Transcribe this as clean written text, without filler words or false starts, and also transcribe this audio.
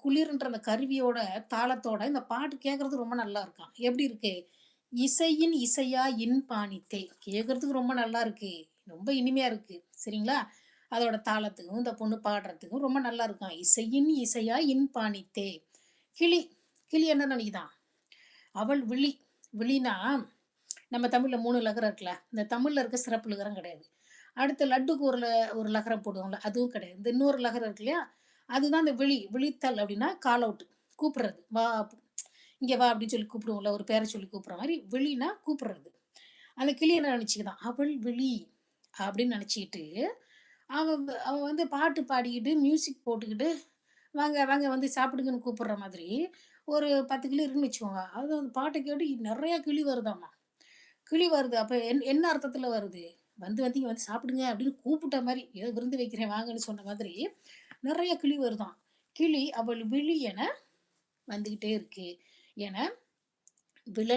குளிர்ன்ற அந்த கருவியோட தாளத்தோட இந்த பாட்டு கேட்கறதுக்கு ரொம்ப நல்லா இருக்காம். எப்படி இருக்கு? "இசையின் இசையா இன்பாணித்தே" கேட்கறதுக்கு ரொம்ப நல்லா இருக்கு. ரொம்ப இனிமையா இருக்கு. சரிங்களா? அதோட தாளத்துக்கும், இந்த பொண்ணு பாடுறதுக்கும் ரொம்ப நல்லா இருக்காம். "இசையின் இசையா இன்பாணித்தே" கிளி, கிளி என்ன நெனைக்குதாம்? அவள் விழி. விழினா, நம்ம தமிழ்ல 3 லகரம் இருக்குல்ல. இந்த தமிழ்ல இருக்க சிறப்பு லகரம் கிடையாது. அடுத்து லட்டுக்கு ஒரு லகரம் போடுவோம்ல, அதுவும் கிடையாது. இந்த இன்னொரு லகரம் இருக்கு இல்லையா? அதுதான் இந்த விழி. விழித்தல் அப்படின்னா கால் அவுட். கூப்பிடுறது. "வா, இங்க வா" அப்படின்னு சொல்லி கூப்பிடுவோம்ல. ஒரு பேர சொல்லி கூப்பிடுற மாரி, விழினா கூப்பிடுறது. அந்த கிளி என்ன நெனச்சுக்குதாம், "அவள் விழி" அப்படின்னு நெனச்சுக்கிட்டு, அவ வந்து பாட்டு பாடிக்கிட்டு, மியூசிக் போட்டுக்கிட்டு, "வாங்க, வாங்க வந்து சாப்பிடுங்கன்னு" கூப்பிடுற மாதிரி, ஒரு 10 கிளி இருக்குன்னு வச்சுக்கோங்க. அது அந்த பாட்ட கேட்டு நெறைய கிளி வருதாமா. கிளி வருது. அப்ப என்ன அர்த்தத்துல வருது? வந்து வந்து இங்க வந்து சாப்பிடுங்க அப்படின்னு கூப்பிட்ட மாரி, ஏதோ விருந்து வைக்கிறேன் வாங்கன்னு சொன்ன மாதிரி, நெறைய கிளி வருதாம். கிளி அவள் விழி என வந்துகிட்டே இருக்கு. என விழல்